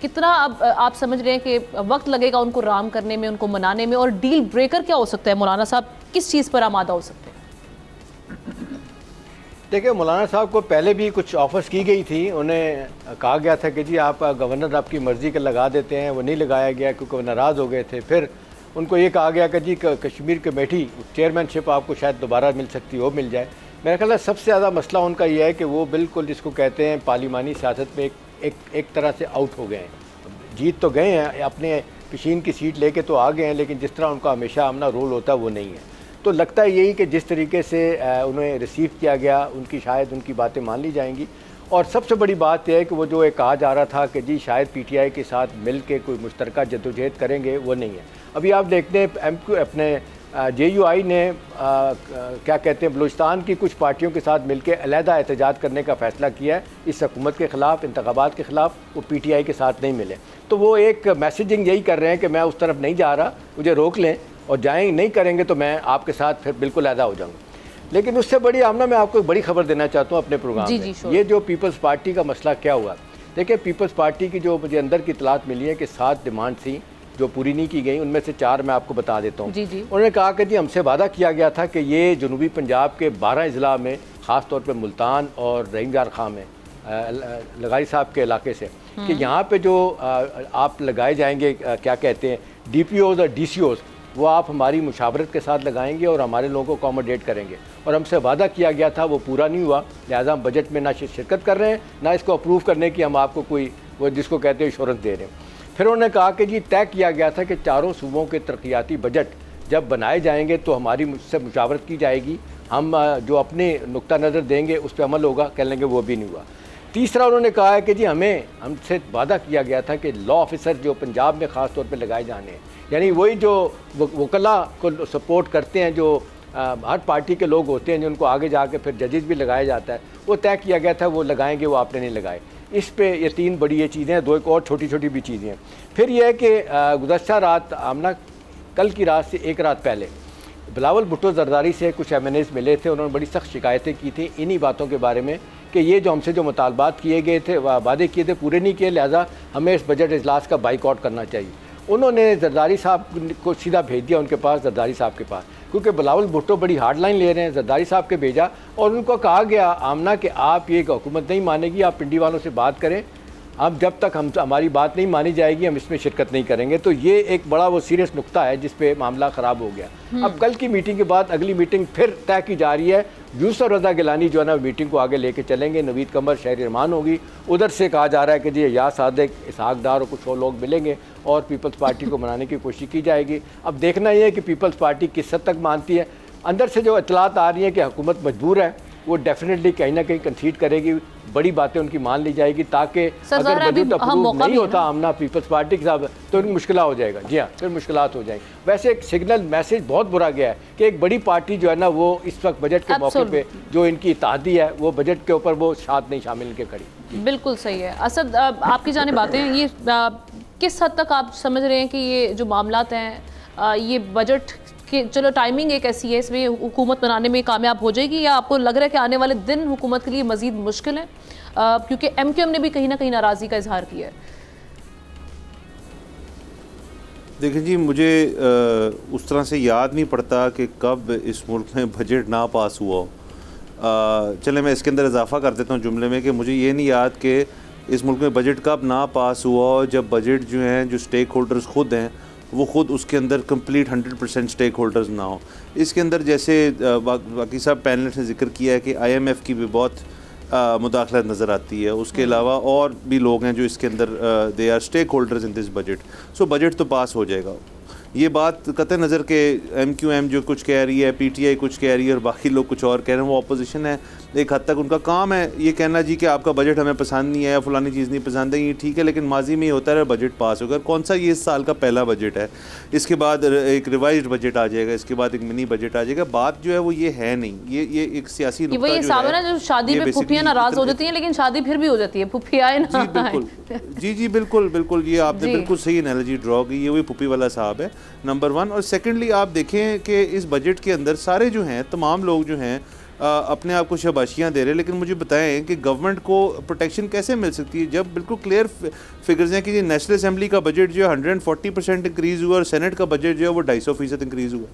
कितना अब आप समझ रहे हैं कि वक्त लगेगा उनको राम करने में, उनको मनाने में, और डील ब्रेकर क्या हो सकता है? मौलाना साहब किस चीज़ पर आमादा हो सकते हैं? देखिए, मौलाना साहब को पहले भी कुछ ऑफर्स की गई थी। उन्हें कहा गया था कि जी आप गवर्नर आपकी मर्ज़ी का लगा देते हैं, वो नहीं लगाया गया क्योंकि वो नाराज़ हो गए थे। फिर उनको ये कहा गया कि जी कश्मीर कमेटी चेयरमैनशिप आपको शायद दोबारा मिल सकती हो, मिल जाए। मेरा ख्याल है सबसे ज़्यादा मसला उनका यह है कि वो बिल्कुल जिसको कहते हैं पार्लिमानी सियासत में एक तरह से आउट हो गए हैं। जीत तो गए हैं, अपने पिशीन की सीट लेके तो आ गए हैं, लेकिन जिस तरह उनका हमेशा अपना रोल होता है वो नहीं है। तो लगता है यही कि जिस तरीके से उन्हें रिसीव किया गया, उनकी शायद उनकी बातें मान ली जाएंगी। और सबसे बड़ी बात यह है कि वो जो एक कहा जा रहा था कि जी शायद PTI के साथ मिल के कोई मुश्तरका जद्दोजहद करेंगे, वो नहीं है। अभी आप देखते हैं MQ अपने JUI ने क्या कहते हैं बलूचिस्तान की कुछ पार्टियों के साथ मिलकर अलहदा एहतजाज करने का फ़ैसला किया है इस हुकूमत के ख़िलाफ़, इंतखाबात के ख़िलाफ़। वो PTI के साथ नहीं मिले, तो वो एक मैसेजिंग यही कर रहे हैं कि मैं उस तरफ नहीं जा रहा, मुझे रोक लें, और जाएँ नहीं करेंगे तो मैं आपके साथ फिर बिल्कुल अलहदा हो जाऊँगा। लेकिन उससे बड़ी आमना, मैं आपको एक बड़ी खबर देना चाहता हूँ अपने प्रोग्राम में। ये जो पीपल्स पार्टी का मसला क्या हुआ, देखिए पीपल्स पार्टी की जो मुझे अंदर की इतलात मिली है कि 7 डिमांड थी जो पूरी नहीं की गई, उनमें से 4 मैं आपको बता देता हूँ। उन्होंने कहा कि जी हमसे वादा किया गया था कि ये जनूबी पंजाब के 12 अजला में, ख़ास तौर पे मुल्तान और रहीमयार खां में, लगारी साहब के इलाके से, कि यहाँ पे जो आप लगाए जाएंगे क्या कहते हैं DPOs और DCOs, वो आप हमारी मुशावरत के साथ लगाएंगे और हमारे लोगों को अकोमोडेट करेंगे। और हमसे वादा किया गया था, वो पूरा नहीं हुआ, लिहाजा हम बजट में ना शिरकत कर रहे हैं, ना इसको अप्रूव करने की हम आपको कोई वो जिसको कहते हैं इंश्योरेंस दे रहे हैं। फिर उन्होंने कहा कि जी तय किया गया था कि चारों सूबों के तरक्याती बजट जब बनाए जाएंगे तो हमारी मुझसे मुशावरत की जाएगी, हम जो अपने नुक्ता नज़र देंगे उस पर अमल होगा, कह लेंगे, वो भी नहीं हुआ। तीसरा उन्होंने कहा है कि जी हमसे वादा किया गया था कि लॉ ऑफिसर जो पंजाब में ख़ास तौर पे लगाए जाने हैं, यानी वही जो वकला को सपोर्ट करते हैं, जो हर पार्टी के लोग होते हैं जिनको आगे जाके फिर जजेस भी लगाया जाता है, वो तय किया गया था वो लगाएंगे, वो आपने नहीं लगाए। इस पे ये 3 बड़ी ये चीज़ें हैं, 2 एक और छोटी छोटी भी चीज़ें हैं। फिर यह है कि गुज़श्ता रात आमना, कल की रात से एक रात पहले बिलावल भुट्टो जरदारी से कुछ MNAs मिले थे। उन्होंने बड़ी सख्त शिकायतें की थी इन्हीं बातों के बारे में कि ये जो हमसे जो मुतालबात किए गए थे, वादे किए थे, पूरे नहीं किए, लिहाजा हमें इस बजट इजलास का बाइकआउट करना चाहिए। उन्होंने जरदारी साहब को सीधा भेज दिया उनके पास, जरदारी साहब के पास, क्योंकि बिलावल भुट्टो बड़ी हार्ड लाइन ले रहे हैं। जरदारी साहब के भेजा और उनको कहा गया आमना कि आप ये हुकूमत नहीं मानेगी, आप पिंडी वालों से बात करें, अब जब तक हमारी बात नहीं मानी जाएगी हम इसमें शिरकत नहीं करेंगे। तो ये एक बड़ा वो सीरियस नुक्ता है जिस पे मामला ख़राब हो गया। अब कल की मीटिंग के बाद अगली मीटिंग फिर तय की जा रही है। यूसुफ रज़ा गिलानी जो है ना मीटिंग को आगे लेके चलेंगे, नवीद कमर शहरी रहमान होगी, उधर से कहा जा रहा है कि जी या सादिक, इसहाक डार और कुछ और लोग मिलेंगे और पीपल्स पार्टी को मनाने की कोशिश की जाएगी। अब देखना ये है कि पीपल्स पार्टी किस हद तक मानती है। अंदर से जो इतलात आ रही है कि हुकूमत मजबूर है वो डेफिनेटली कहीं ना कहीं कंसीड करेगी, बड़ी बातें उनकी मान ली जाएगी, ताकि सर, अगर ज़ाहिर है बजट अभी अप्रूव मौका नहीं भी है होता आमना पीपल्स पार्टी के साथ तो उनकी मुश्किल हो जाएगा। जी हाँ, फिर मुश्किलात हो जाएंगी। वैसे एक सिग्नल मैसेज बहुत बुरा गया है कि एक बड़ी पार्टी जो है ना वो इस वक्त बजट के मौके पे जो इनकी इत्तेहादी है वो बजट के ऊपर वो साथ नहीं शामिल इनके खड़ी। बिल्कुल सही है। असद, आपकी जानिब बातें हैं, ये किस हद तक आप समझ रहे हैं कि ये जो मामलात हैं ये बजट कि चलो टाइमिंग एक ऐसी है, इसमें हुकूमत बनाने में कामयाब हो जाएगी, या आपको लग रहा है कि आने वाले दिन हुकूमत के लिए मज़ीद मुश्किल है, क्योंकि MQM ने भी कहीं ना कहीं नाराज़गी का इजहार किया है? देखिए जी, मुझे उस तरह से याद नहीं पड़ता कि कब इस मुल्क में बजट ना पास हुआ हो। चले मैं इसके अंदर इजाफा कर देता हूँ जुमले में कि मुझे ये नहीं याद कि इस मुल्क में बजट कब ना पास हुआ हो जब बजट जो हैं, जो स्टेक होल्डर्स खुद हैं, वो ख़ुद उसके अंदर कंप्लीट 100% स्टेक होल्डर्स ना हो। इसके अंदर जैसे बाकी सब पैनलिस्ट ने जिक्र किया है कि IMF की भी बहुत मुदाखलत नज़र आती है, उसके अलावा और भी लोग हैं जो इसके अंदर they are stakeholders in this budget. So budget तो पास हो जाएगा। ये बात कतई नज़र के MQM जो कुछ कह रही है, PTI कुछ कह रही है और बाकी लोग कुछ और कह रहे हैं, वो अपोजिशन है, एक हद तक उनका काम है ये कहना जी कि आपका बजट हमें पसंद नहीं है या फलानी चीज़ नहीं पसंद है, ये ठीक है, लेकिन माजी में ही होता है बजट पास होगा। कौन सा ये इस साल का पहला बजट है, इसके बाद एक रिवाइज्ड बजट आ जाएगा, इसके बाद एक मिनी बजट आ जाएगा। बात जो है वो ये है नहीं, ये एक सियासी नुक्ता जो है, जो शादी में फूफियाँ नाराज़ हो जाती हैं लेकिन शादी फिर भी हो जाती है, फूफी आए ना जी बिल्कुल, जी बिल्कुल बिल्कुल, ये आपने बिल्कुल सही एनालॉजी ड्रॉ की, ये वही पुप्पी वाला साहब है, नंबर 1। और सेकेंडली आप देखें कि इस बजट के अंदर सारे जो हैं, तमाम लोग जो हैं अपने आप को शाबाशियाँ दे रहे हैं, लेकिन मुझे बताएं कि गवर्नमेंट को प्रोटेक्शन कैसे मिल सकती है जब बिल्कुल क्लियर फिगर्स हैं कि नेशनल असेंबली का बजट जो है 140% इंक्रीज़ हुआ और सेनेट का बजट जो है वो 250% इंक्रीज़ हुआ।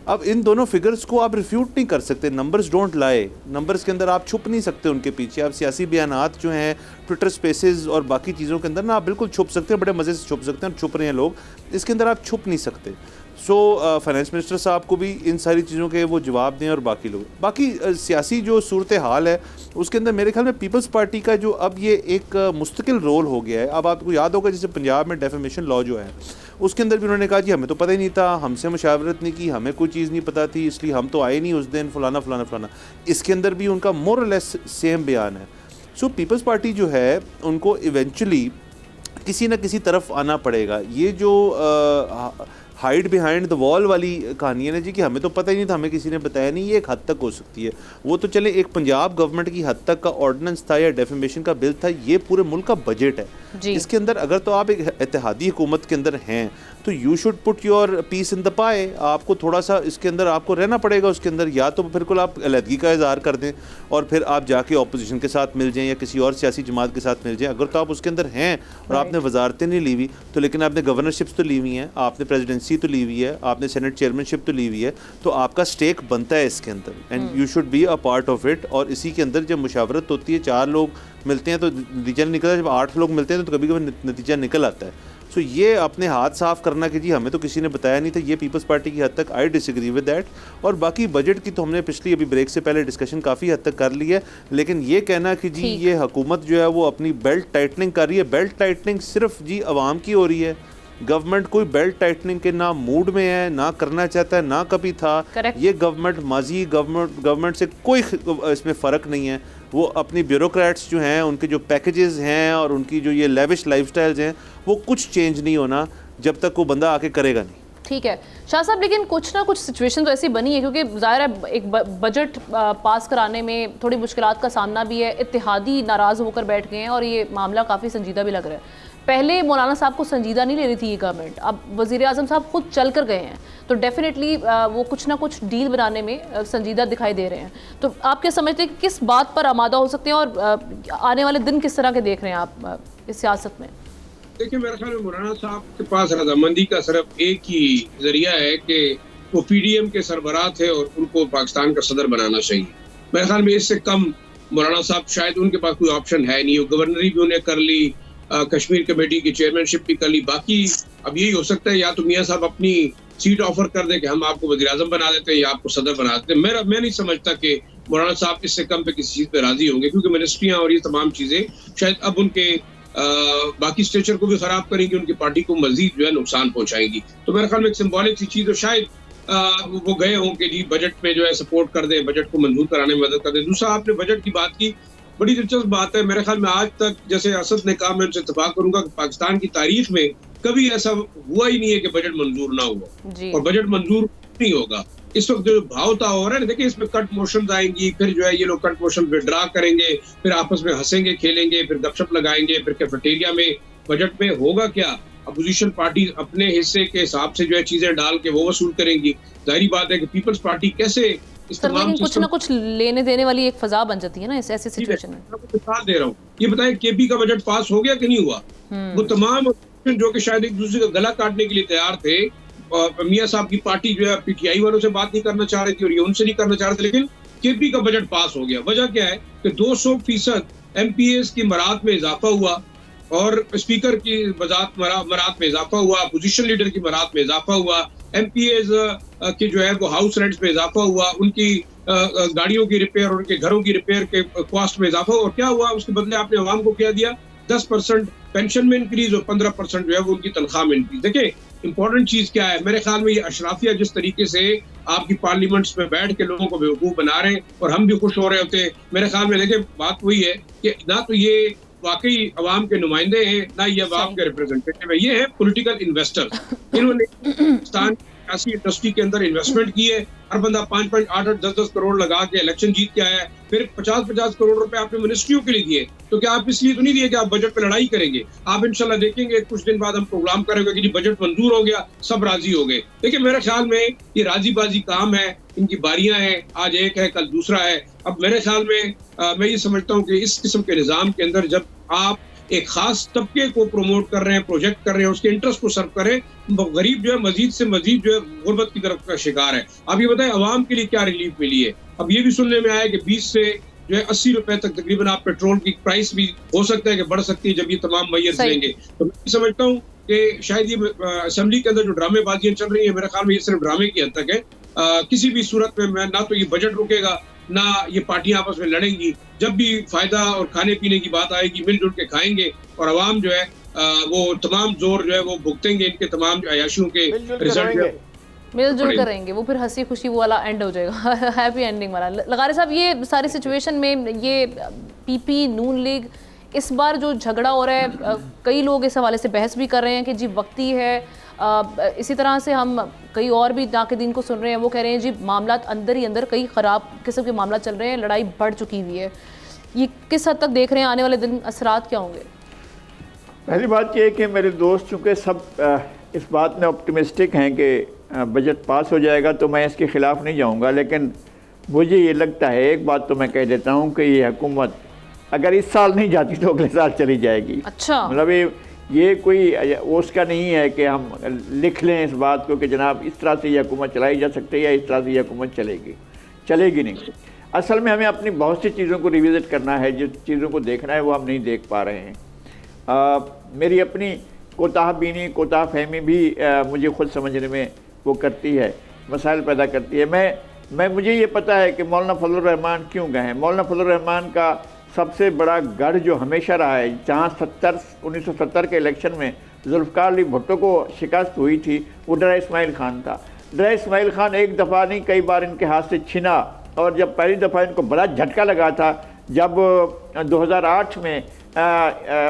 अब इन दोनों फिगर्स को आप रिफ्यूट नहीं कर सकते, नंबर्स डोंट लाई, नंबर्स के अंदर आप छुप नहीं सकते उनके पीछे। आप सियासी बयानात जो हैं, ट्विटर स्पेसेस और बाकी चीज़ों के अंदर ना आप बिल्कुल छुप सकते हैं, बड़े मज़े से छुप सकते हैं, और छुप रहे हैं लोग, इसके अंदर आप छुप नहीं सकते। सो फाइनेंस मिनिस्टर साहब को भी इन सारी चीज़ों के वो जवाब दें, और बाकी लोग बाकी सियासी जो सूरत हाल है उसके अंदर मेरे ख्याल में पीपल्स पार्टी का जो अब ये एक मुस्तकिल रोल हो गया है। अब आपको याद होगा जैसे पंजाब में डेफेमेशन लॉ जो है उसके अंदर भी उन्होंने कहा जी हमें तो पता ही नहीं था, हमसे मुशावरत नहीं की, हमें कोई चीज़ नहीं पता थी, इसलिए हम तो आए नहीं उस दिन, फलाना फलाना फलाना। इसके अंदर भी उनका मोर और लेस सेम बयान है। सो पीपल्स पार्टी जो है उनको इवेंचुअली किसी न किसी तरफ आना पड़ेगा। ये जो हाइड बिहाइंड द वॉल वाली कहानी है ना जी कि हमें तो पता ही नहीं था, हमें किसी ने बताया नहीं, ये एक हद तक हो सकती है। वो तो चले एक पंजाब गवर्नमेंट की हद तक का ऑर्डिनेंस था या डेफेमेशन का बिल था, ये पूरे मुल्क का बजट है। इसके अंदर अगर तो आप एक इत्तेहादी हुकूमत के अंदर हैं तो you should put your piece in the pie. आपको थोड़ा सा इसके अंदर आपको रहना पड़ेगा उसके अंदर, या तो बिल्कुल आप अलहदगी का इजहार कर दें और फिर आप जाके अपोजिशन के साथ मिल जाएं या किसी और सियासी जमात के साथ मिल जाएं। अगर तो आप उसके अंदर हैं और आपने वजारतें नहीं ली हुई तो, लेकिन आपने गवर्नरशिप्स तो ली हुई हैं, आपने प्रेसिडेंसी तो ली हुई है, आपने सेनेट चेयरमैनशिप तो ली हुई है, तो आपका स्टेक बनता है इसके अंदर, and you should be a part of it. और इसी के अंदर जब मुशावरत होती है, 4 लोग मिलते हैं तो नतीजा नहीं निकलता, जब 8 लोग मिलते हैं तो कभी कभी नतीजा निकल आता है। सो ये अपने हाथ साफ करना कि जी हमें तो किसी ने बताया नहीं था, ये पीपल्स पार्टी की हद तक आई डिसएग्री विद दैट। और बाकी बजट की तो हमने पिछली अभी ब्रेक से पहले डिस्कशन काफ़ी हद तक कर ली है, लेकिन ये कहना कि जी ये हुकूमत जो है वो अपनी बेल्ट टाइटनिंग कर रही है, बेल्ट टाइटनिंग सिर्फ जी अवाम की हो रही है। गवर्नमेंट कोई बेल्ट टाइटनिंग के ना मूड में है, ना करना चाहता है, ना कभी था। ये गवर्नमेंट माजी गवर्नमेंट से कोई इसमें फ़र्क नहीं है। वो अपनी ब्यूरोक्रेट्स जो हैं, उनके जो पैकेजेस हैं और उनकी जो ये लेविश लाइफस्टाइल्स हैं, वो कुछ चेंज नहीं होना जब तक वो बंदा आके करेगा नहीं। ठीक है शाह साहब, लेकिन कुछ ना कुछ सिचुएशन तो ऐसी बनी है, क्योंकि ज़ाहिर है एक बजट पास कराने में थोड़ी मुश्किलात का सामना भी है, इत्तेहादी नाराज़ होकर बैठ गए हैं और ये मामला काफ़ी संजीदा भी लग रहा है। पहले मौलाना साहब को संजीदा नहीं ले रही थी ये गवर्नमेंट, अब वज़ीर आज़म साहब खुद चल कर गए हैं, तो डेफिनेटली वो कुछ ना कुछ डील बनाने में संजीदा दिखाई दे रहे हैं। तो आप क्या समझते हैं कि किस बात पर आमादा हो सकते हैं और आने वाले दिन किस तरह के देख रहे हैं आप इस सियासत में? देखिए, मेरे ख्याल में मौलाना साहब के पास रजामंदी का सिर्फ एक ही जरिया है कि वो PDM के सरबराह थे और उनको पाकिस्तान का सदर बनाना चाहिए। मेरे ख्याल में इससे कम मौलाना साहब शायद उनके पास कोई ऑप्शन है नहीं। गवर्नरी भी उन्हें कर ली, कश्मीर कमेटी की चेयरमैनशिप भी कर ली, बाकी अब यही हो सकता है या तो मियाँ साहब अपनी सीट ऑफर कर दे कि हम आपको वज़ीर आज़म बना देते हैं या आपको सदर बना देते हैं। मैं नहीं समझता कि मौलाना साहब इससे कम पे किसी चीज़ पे राजी होंगे, क्योंकि मिनिस्ट्रियाँ और ये तमाम चीज़ें शायद अब उनके बाकी स्ट्रक्चर को भी खराब करेंगी, उनकी पार्टी को मजीद जो है नुकसान पहुंचाएंगी। तो मेरे ख्याल में एक सिंबॉलिक सी चीज़, और शायद वो गए हों कि जी बजट में जो है सपोर्ट कर दें, बजट को मंजूर कराने में मदद कर दें। दूसरा, आपने बजट की बात की, बड़ी दिलचस्प बात है। मेरे ख्याल में आज तक, जैसे असद ने कहा, मैं उनसे इत्तेफाक करूंगा कि पाकिस्तान की तारीख में कभी ऐसा हुआ ही नहीं है कि बजट मंजूर ना हुआ जी। और बजट मंजूर नहीं होगा। इस वक्त जो भावता हो रहा है ना, देखिए इसमें कट मोशंस आएंगी, फिर जो है ये लोग कट मोशन विड्रा करेंगे, फिर आपस में हंसेंगे खेलेंगे, फिर गपशप लगाएंगे, फिर कैफेटेरिया में बजट में होगा क्या, अपोजिशन पार्टी अपने हिस्से के हिसाब से जो है चीजें डाल के वो वसूल करेंगी। जाहिर बात है कि पीपल्स पार्टी कैसे इस सर तमाम लेकिन कुछ ना कुछ लेने देने वाली एक फजा बन जाती है ना इस ऐसी सिचुएशन में। मैं आपको मिसाल दे रहा हूँ, ये बताएं केपी का बजट पास हो गया कि नहीं हुआ? वो तमाम opposition जो कि शायद एक दूसरे का गला काटने के लिए तैयार थे, मियां साहब की पार्टी जो है पीटीआई वालों से बात नहीं करना चाह रही थी और ये उनसे नहीं करना चाह रहे थे, लेकिन केपी का बजट पास हो गया। वजह क्या है कि 200% एमपीएस की मरात में इजाफा हुआ और स्पीकर की मरात में इजाफा हुआ, अपोजिशन लीडर की मरात में इजाफा हुआ, एमपीएस के जो है वो हाउस रेंट्स में इजाफा हुआ, उनकी गाड़ियों की रिपेयर और उनके घरों की रिपेयर के कॉस्ट में इजाफा हुआ। और क्या हुआ उसके बदले आपने अवाम को क्या दिया? 10% पेंशन में इंक्रीज और 15% जो है वो उनकी तनख्वाह में इंक्रीज। देखिए इंपॉर्टेंट चीज क्या है, मेरे ख्याल में ये अशराफिया जिस तरीके से आपकी पार्लियामेंट्स में बैठ के लोगों को बेवकूफ बना रहे हैं और हम भी खुश हो रहे होते हैं, मेरे ख्याल में देखिए बात वही है कि ना तो ये वाकई अवाम के नुमाइंदे हैं, ना ये अवाम के रिप्रेजेंटेटिव है, ये है पॉलिटिकल इन्वेस्टर्स। इन्होंने पाकिस्तान सियासी इंडस्ट्री के अंदर इन्वेस्टमेंट की है। हर बंदा 5-5, 8-8, 10-10 करोड़ लगा के इलेक्शन जीत के आया है, फिर 50-50 करोड़ रुपए आपने मिनिस्ट्रियों के लिए दिए। तो क्या आप इसलिए तो नहीं दिए कि आप बजट पे लड़ाई करेंगे? आप इंशाल्लाह देखेंगे कुछ दिन बाद हम प्रोग्राम करेंगे कि जी बजट मंजूर हो गया, सब राजी हो गए। देखिए मेरे ख्याल में ये राजीबाजी काम है, इनकी बारियां हैं, आज एक है कल दूसरा है। अब मेरे ख्याल में मैं ये समझता हूँ कि इस किस्म के निजाम के अंदर जब आप एक खास तबके को प्रमोट कर रहे हैं, प्रोजेक्ट कर रहे हैं, उसके इंटरेस्ट को सर्व करें, गरीब जो है मजीद से मजीद जो है गुर्बत की तरफ का शिकार है। अब ये बताएं अवाम के लिए क्या रिलीफ मिली है? अब ये भी सुनने में आया कि 20 से जो है 80 रुपए तक तकरीबन आप पेट्रोल की प्राइस भी हो सकता है कि बढ़ सकती है जब ये तमाम मैयर्स लेंगे। तो मैं समझता हूँ कि शायद ये असेंबली के अंदर जो ड्रामेबाजियां चल रही है, मेरे ख्याल में ये सिर्फ ड्रामे की हद तक है। किसी भी सूरत में ना तो ये बजट रुकेगा, ना ये पार्टियां आपस में लड़ेंगी। जब भी फायदा और खाने पीने की बात आएगी मिलजुल के खाएंगे और अवाम जो है वो तमाम जोर जो है वो भुगतेंगे इनके तमाम अयाशियों के रिजल्ट मिलजुल कर रहेंगे, वो फिर हंसी खुशी वो वाला एंड हो जाएगा हैप्पी एंडिंग वाला। लगारे साहब ये सारी सिचुएशन में ये पीपी नून लीग इस बार जो झगड़ा हो रहा है, कई लोग इस हवाले से बहस भी कर रहे हैं कि जी वक्ती है। इसी तरह से हम कई और भी नाक़दीन को सुन रहे हैं, वो कह रहे हैं जी मामला अंदर ही अंदर कई ख़राब किस्म के मामला चल रहे हैं, लड़ाई बढ़ चुकी हुई है। ये किस हद तक देख रहे हैं आने वाले दिन असरात क्या होंगे? पहली बात यह है कि मेरे दोस्त चूँकि सब इस बात में ऑप्टिमिस्टिक हैं कि बजट पास हो जाएगा, तो मैं इसके ख़िलाफ़ नहीं जाऊँगा। लेकिन मुझे ये लगता है, एक बात तो मैं कह देता हूँ कि ये हुकूमत अगर इस साल नहीं जाती तो अगले साल चली जाएगी। अच्छा, मतलब ये कोई उसका नहीं है कि हम लिख लें इस बात को कि जनाब इस तरह से ये हुकूमत चलाई जा सकती है या इस तरह से ये हुकूमत चलेगी नहीं। असल में हमें अपनी बहुत सी चीज़ों को रिविज़िट करना है, जिन चीज़ों को देखना है वो हम नहीं देख पा रहे हैं। मेरी अपनी कोताह बीनी, कोताह फहमी भी मुझे खुद समझने में वो करती है, मसाइल पैदा करती है। मुझे ये पता है कि मौलाना फजलुर रहमान क्यों गए हैं। मौलाना फजलुर रहमान का सबसे बड़ा गढ़ जो हमेशा रहा है, जहाँ 1970 के इलेक्शन में जुल्फ़िकार अली भुट्टो को शिकस्त हुई थी, वो डरा इस्माइल खान था। डरा इस्माइल खान एक दफ़ा नहीं कई बार इनके हाथ से छिना, और जब पहली दफ़ा इनको बड़ा झटका लगा था जब 2008 में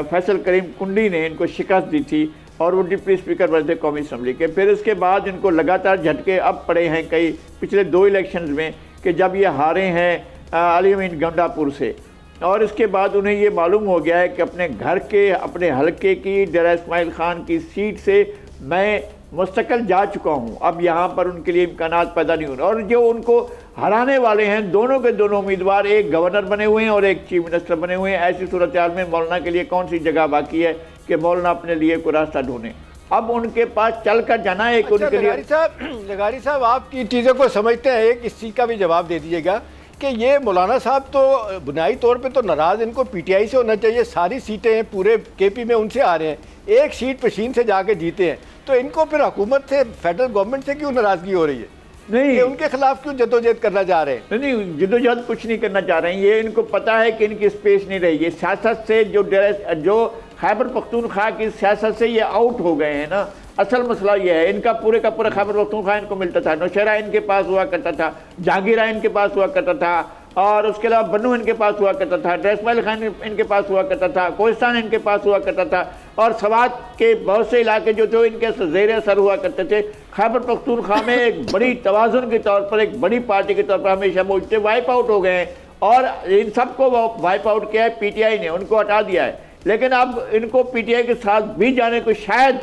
फैसल करीम कुंडी ने इनको शिकस्त दी थी और वो डिप्टी स्पीकर बने थे कौमी असम्बली के। फिर इसके बाद इनको लगातार झटके अब पड़े हैं कई पिछले 2 इलेक्शंस में कि जब ये हारे हैं अली अमीन गंडापुर से, और इसके बाद उन्हें ये मालूम हो गया है कि अपने घर के, अपने हलके की, डरा इस्माइल खान की सीट से मैं मुस्तकिल जा चुका हूँ, अब यहाँ पर उनके लिए इम्कानात पैदा नहीं होने। और जो उनको हराने वाले हैं, दोनों के दोनों उम्मीदवार एक गवर्नर बने हुए हैं और एक चीफ मिनिस्टर बने हुए हैं। ऐसी सूरत हाल में मौलाना के लिए कौन सी जगह बाकी है कि मौलाना अपने लिए कोई रास्ता ढूंढे? अब उनके पास चल कर जाना है। अच्छा, उनके लिए लगारी साहब आपकी चीज़ों को समझते हैं, एक इस चीज़ का भी जवाब दे दीजिएगा कि ये मौलाना साहब तो बुनियादी तौर पे तो नाराज़ इनको पीटीआई से होना चाहिए। सारी सीटें हैं पूरे केपी में उनसे आ रहे हैं, एक सीट पशीन से जाके जीते हैं, तो इनको फिर हुकूमत से, फेडरल गवर्नमेंट से क्यों नाराज़गी हो रही है? नहीं, उनके खिलाफ क्यों जदोजहद करना चाह रहे हैं? नहीं, जदोजहद कुछ नहीं करना चाह रहे हैं। ये इनको पता है कि इनकी स्पेस नहीं रही है सियासत से। जो खैबर पख्तूनख्वा की सियासत से ये आउट हो गए हैं ना। असल मसला ये है, इनका पूरे का पूरा खैबर पख्तूनख्वा इनको मिलता था, नौशहरा इनके पास हुआ करता था, जहांगीरा इनके पास हुआ करता था, और उसके अलावा बन्नू इनके पास हुआ करता था, ड्रेसमाइल खान इनके पास हुआ करता था, कोहिस्तान इनके पास हुआ करता था, और सवात के बहुत से इलाके जो इनके ज़ेर असर हुआ करते थे। खैबर पख्तूनख्वा में एक बड़ी तवाज़ुन के तौर पर, एक बड़ी पार्टी के तौर पर हमेशा मौजूद थे, वाइप आउट हो गए हैं, और इन सबको वाइप आउट किया है पीटीआई ने, उनको हटा दिया है। लेकिन अब इनको पीटीआई के साथ भी जाने को शायद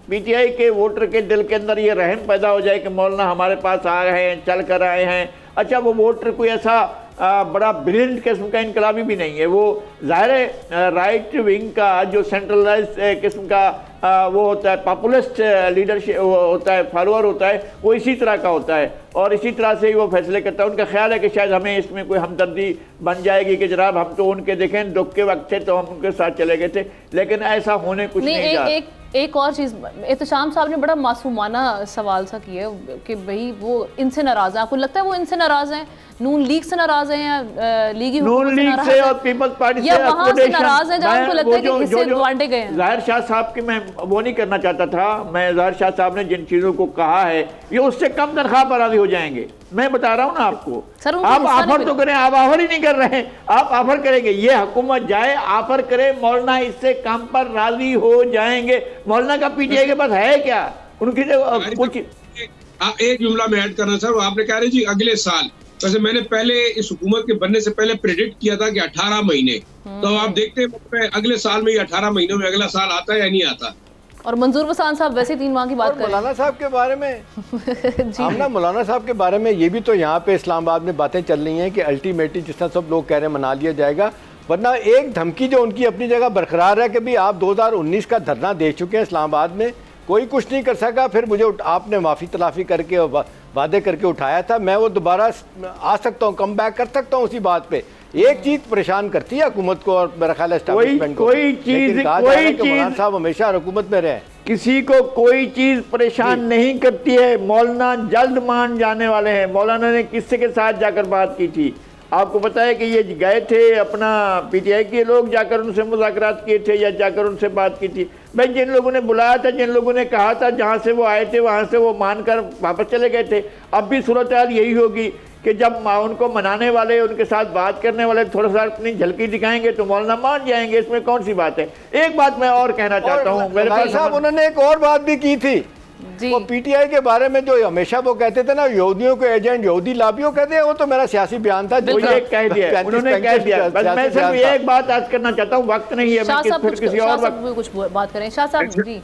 पीटीआई के वोटर के दिल के अंदर ये रहम पैदा हो जाए कि मौलाना हमारे पास आ रहे हैं, चल कर आए हैं। अच्छा, वो वोटर कोई ऐसा बड़ा ब्रिलियंट किस्म का इनकलाबी भी नहीं है, वो ज़ाहिर है राइट विंग का जो सेंट्रलाइज किस्म का वो होता है, पॉपुलिस्ट लीडरशिप होता है, फॉलोअर होता है, वो इसी तरह का होता है और इसी तरह से ही वो फैसले करता है। उनका ख्याल है कि शायद हमें इसमें कोई हमदर्दी बन जाएगी कि जनाब हम तो उनके देखें दुख के वक्त थे तो हम उनके साथ चले गए थे, लेकिन ऐसा होने कुछ नहीं जा। एक और चीज़, एहतशाम साहब ने बड़ा मासूमाना सवाल सा किया कि भाई वो इनसे नाराज़ हैं, आपको लगता है वो इनसे नाराज़ हैं, नून लीग से नाराज़ हैं या लीगी नून लीग से और पीपल्स पार्टी से वहाँ से नाराज़ हैं जहाँ उनको लगता है कि हिस्से बांटे गए हैं? ज़ाहिर शाह साहब की मैं वो नहीं करना चाहता था, मैं ज़ाहिर शाह साहब ने जिन चीज़ों को कहा है ये उससे कम तनख्वाह पर राज़ी हो जाएंगे। मैं बता रहा हूँ ना आपको, आप ऑफर तो करें, आप ऑफर ही नहीं कर रहे हैं, आप ऑफर करेंगे, ये हुकूमत जाए ऑफर करे, मौलाना इससे कम पर राजी हो जाएंगे। मौलाना का पीटीआई के पास है क्या? उनकी कुछ एक जुमला में ऐड करना सर, आपने कह रहे जी अगले साल, वैसे मैंने पहले इस हुकूमत के बनने से पहले प्रेडिक्ट किया था कि 18 महीने, तो आप देखते हैं अगले साल में 18 महीनों में अगला साल आता है या नहीं आता। और मंजूर वसान साहब वैसे 3 माह की बात करें मौलाना साहब के बारे में हम ना मौलाना साहब के बारे में ये भी तो यहाँ पे इस्लामाबाद में बातें चल रही हैं कि अल्टीमेटली जिस तरह सब लोग कह रहे हैं मना लिया जाएगा, वरना एक धमकी जो उनकी अपनी जगह बरकरार है कि भाई आप 2019 का धरना दे चुके हैं इस्लामाबाद में, कोई कुछ नहीं कर सका, फिर मुझे आपने माफ़ी तलाफ़ी करके वादे करके उठाया था, मैं वो दोबारा आ सकता हूँ, कम बैक कर सकता हूँ उसी बात पे। एक चीज परेशान करती है हुकूमत को और मेरा ख्याल एस्टैब्लिशमेंट को, कोई चीज मौलाना साहब हमेशा हुकूमत में रहे, किसी को कोई चीज परेशान नहीं करती है। मौलाना जल्द मान जाने वाले हैं। मौलाना ने किससे के साथ जाकर बात की थी? आपको पता है कि ये गए थे अपना पीटीआई के लोग, जाकर उनसे मुज़ाकरात किए थे या जाकर उनसे बात की थी? भाई जिन लोगों ने बुलाया था, जिन लोगों ने कहा था, जहाँ से वो आए थे वहाँ से वो मानकर वापस चले गए थे। अब भी सूरत हाल यही होगी कि जब उनको मनाने वाले, उनके साथ बात करने वाले थोड़ा सा अपनी झलकी दिखाएंगे तो मौलाना मान जाएंगे, इसमें कौन सी बात है। एक बात मैं और कहना चाहता हूँ, मेरे पास साहब उन्होंने एक और बात भी की थी, वो पीटीआई के बारे में जो हमेशा वो कहते थे ना यहूदियों के एजेंट, यहूदी लाभियों कहते हैं, वो तो मेरा सियासी बयान था, वो ये कह दिया, उन्होंने कह दिया। बस मैं सिर्फ ये एक बात आज करना चाहता हूँ, वक्त नहीं है, शाह साहब फिर किसी और वक्त कुछ बात करें। शाह साहब जी,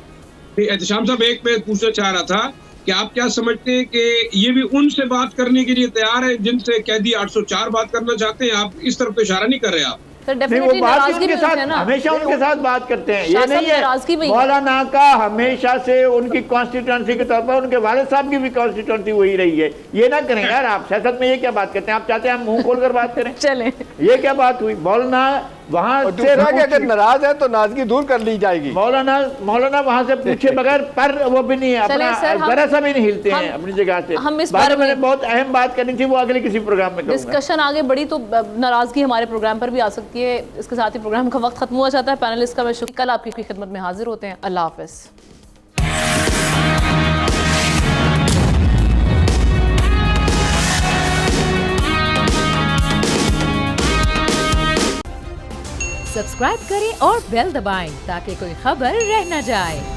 एहतशाम साहब एक मैं पूछना चाह रहा था कि आप क्या समझते हैं कि ये भी उनसे बात करने के लिए तैयार है जिनसे कैदी 804 बात करना चाहते हैं? आप इस तरफ तो इशारा नहीं कर रहे आप। वो बात उनके साथ हमेशा उनके साथ बात करते हैं, ये नहीं है। मौलाना का हमेशा से उनकी कॉन्स्टिट्यूंसी के तौर पर उनके वालिद साहब की भी कॉन्स्टिट्यूंसी वही रही है। ये ना करें यार, आप सियासत में ये क्या बात करते हैं? आप चाहते हैं हम मुंह खोलकर बात करें? चलें, ये क्या बात हुई? मौलाना वहाँ से अगर नाराज है तो नाराजगी दूर कर ली जाएगी। मौलाना वहाँ से पूछे बगैर पर वो भी नहीं है, अपना जरा सा भी नहीं हिलते हैं अपनी जगह से। हम इस बारे में बहुत अहम बात करनी थी, वो अगले किसी प्रोग्राम में करूंगा। डिस्कशन आगे बढ़ी तो नाराजगी हमारे प्रोग्राम पर भी आ सकती है। इसके साथ ही प्रोग्राम का वक्त खत्म हुआ जाता है। पैनलिस्ट का मैं शुक्रिया, कल आपकी खिदमत में हाजिर होते हैं। अल्लाह हाफिज़। सब्सक्राइब करें और बेल दबाएं ताकि कोई खबर रह न जाए।